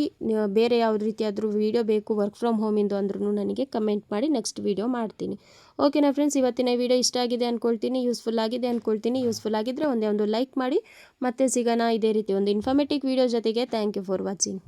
ಬೇರೆ ಯಾವ ರೀತಿಯಾದರೂ ವೀಡಿಯೋ ಬೇಕು ವರ್ಕ್ ಫ್ರಮ್ ಹೋಮಿಂದು ಅಂದ್ರೂ ನನಗೆ ಕಮೆಂಟ್ ಮಾಡಿ ನೆಕ್ಸ್ಟ್ ವೀಡಿಯೋ ಮಾಡ್ತೀನಿ. ಓಕೆನಾ ಫ್ರೆಂಡ್ಸ್, ಇವತ್ತಿನ ವೀಡಿಯೋ ಇಷ್ಟ ಆಗಿದೆ ಅಂದ್ಕೊಳ್ತೀನಿ, ಯೂಸ್ಫುಲ್ ಆಗಿದೆ ಅಂದ್ಕೊಳ್ತೀನಿ. ಯೂಸ್ಫುಲ್ ಆಗಿದ್ದರೆ ಒಂದೇ ಒಂದು ಲೈಕ್ ಮಾಡಿ. ಮತ್ತೆ ಸಿಗೋಣ ಇದೇ ರೀತಿ ಒಂದು ಇನ್ಫಾರ್ಮೇಟಿವ್ ವೀಡಿಯೋ ಜೊತೆಗೆ. Thank you for watching.